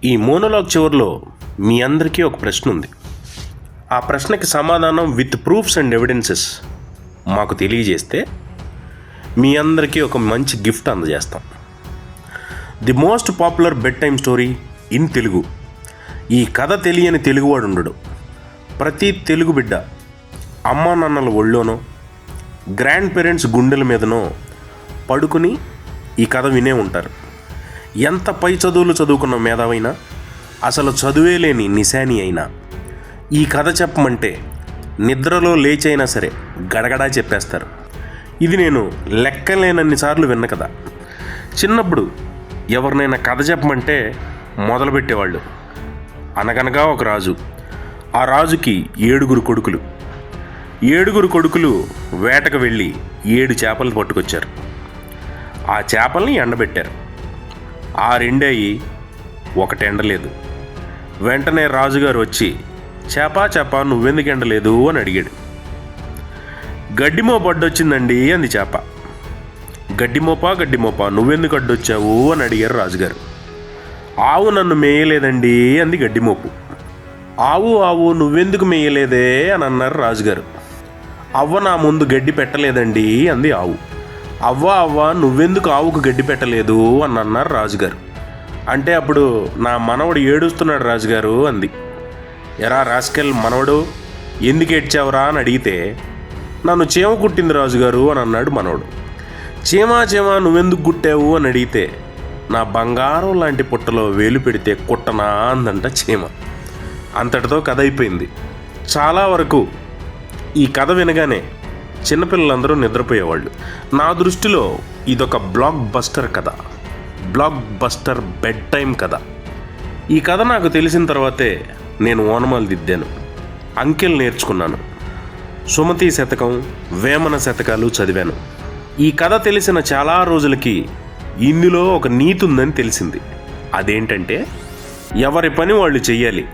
ఈ మోనోలాగ్ చివరిలో మీ అందరికీ ఒక ప్రశ్న ఉంది. ఆ ప్రశ్నకి సమాధానం విత్ ప్రూఫ్స్ అండ్ ఎవిడెన్సెస్ మాకు తెలియజేస్తే మీ అందరికీ ఒక మంచి గిఫ్ట్ అందజేస్తాం. The most popular bedtime story in Telugu. ఈ కథ తెలియని తెలుగువాడు ఉండడు. ప్రతి తెలుగు బిడ్డ అమ్మా నాన్నల ఒళ్ళోనో గ్రాండ్ పేరెంట్స్ గుండెల మీదనో పడుకుని ఈ కథ వినే ఉంటారు. ఎంత పై చదువులు చదువుకున్న మేధావైనా, అసలు చదువే లేని నిశాని అయినా ఈ కథ చెప్పమంటే నిద్రలో లేచైనా సరే గడగడా చెప్పేస్తారు. ఇది నేను లెక్కలేనన్నిసార్లు విన్న కథ. చిన్నప్పుడు ఎవరినైనా కథ చెప్పమంటే మొదలుపెట్టేవాళ్ళు. అనగనగా ఒక రాజు. ఆ రాజుకి 7 కొడుకులు. 7 కొడుకులు వేటకు వెళ్ళి 7 చేపలు పట్టుకొచ్చారు. ఆ చేపల్ని ఎండబెట్టారు. ఆ రెండేయి ఒకటి ఎండలేదు. వెంటనే రాజుగారు వచ్చి చేప నువ్వెందుకు ఎండలేదు అని అడిగాడు. గడ్డిమోప అడ్డొచ్చిందండి అంది చేప. గడ్డిమోప నువ్వెందుకు అడ్డొచ్చావు అని అడిగారు రాజుగారు. ఆవు నన్ను మేయలేదండి అంది గడ్డిమోపు. ఆవు నువ్వెందుకు మేయలేదే అని అన్నారు రాజుగారు. అవ్వ నా ముందు గడ్డి పెట్టలేదండి అంది ఆవు. అవ్వ నువ్వెందుకు ఆవుకు గడ్డి పెట్టలేదు అని అన్నారు రాజుగారు. అంటే అప్పుడు నా మనవడు ఏడుస్తున్నాడు రాజుగారు అంది. ఎరా రాస్కెల్ మనవడు, ఎందుకు ఏడ్చావురా అని అడిగితే నన్ను చీమ కుట్టింది రాజుగారు అని అన్నాడు మనవడు. చీమ నువ్వెందుకు కుట్టావు అని అడిగితే నా బంగారం లాంటి పుట్టలో వేలు పెడితే కుట్టనా అందంట చీమ. అంతటితో కథ అయిపోయింది. చాలా వరకు ఈ కథ వినగానే చిన్నపిల్లలందరూ నిద్రపోయేవాళ్ళు. నా దృష్టిలో ఇదొక బ్లాక్ బస్టర్ కథ, బ్లాక్ బస్టర్ బెడ్ టైం కథ. ఈ కథ నాకు తెలిసిన తర్వాతే నేను ఓనమాలు దిద్దాను, అంకెలు నేర్చుకున్నాను, సుమతి శతకం, వేమన శతకాలు చదివాను. ఈ కథ తెలిసిన చాలా రోజులకి ఇందులో ఒక నీతి ఉందని తెలిసింది. అదేంటంటే ఎవరి పని వాళ్ళు చెయ్యాలి.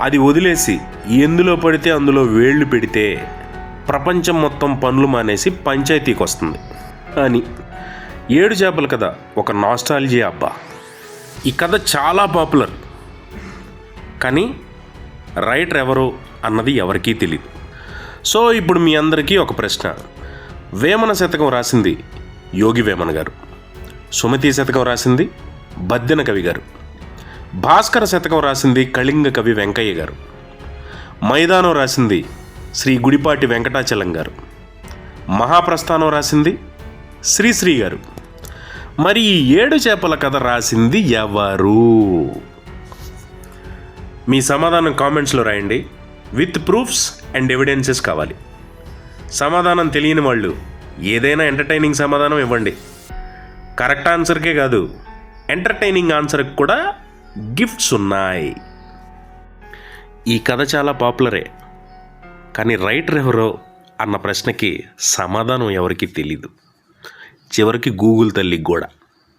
అది వదిలేసి ఎందులో పడితే అందులో వేళ్ళు పెడితే ప్రపంచం మొత్తం పనులు మానేసి పంచాయతీకి వస్తుంది అని. 7 చేపల కథ ఒక నాస్టాలజీ అబ్బా. ఈ కథ చాలా పాపులర్, కానీ రైటర్ ఎవరో అన్నది ఎవరికీ తెలియదు. సో ఇప్పుడు మీ అందరికీ ఒక ప్రశ్న. వేమన శతకం రాసింది యోగి వేమన గారు, సుమతి శతకం రాసింది బద్దెన కవి గారు, భాస్కర శతకం రాసింది కళింగ కవి వెంకయ్య గారు, మైదానం రాసింది శ్రీ గుడిపాటి వెంకటాచలం గారు, మహాప్రస్థానం రాసింది శ్రీశ్రీ గారు. మరి ఈ 7 చేపల కథ రాసింది ఎవరు? మీ సమాధానం కామెంట్స్లో రాయండి. విత్ ప్రూఫ్స్ అండ్ ఎవిడెన్సెస్ కావాలి. సమాధానం తెలియని వాళ్ళు ఏదైనా ఎంటర్టైనింగ్ సమాధానం ఇవ్వండి. కరెక్ట్ ఆన్సర్కే కాదు, ఎంటర్టైనింగ్ ఆన్సర్కి కూడా గిఫ్ట్స్ ఉన్నాయి. ఈ కథ చాలా పాపులరే, కానీ రైటర్ ఎవరో అన్న ప్రశ్నకి సమాధానం ఎవరికీ తెలీదు. చివరికి గూగుల్ తల్లికి కూడా.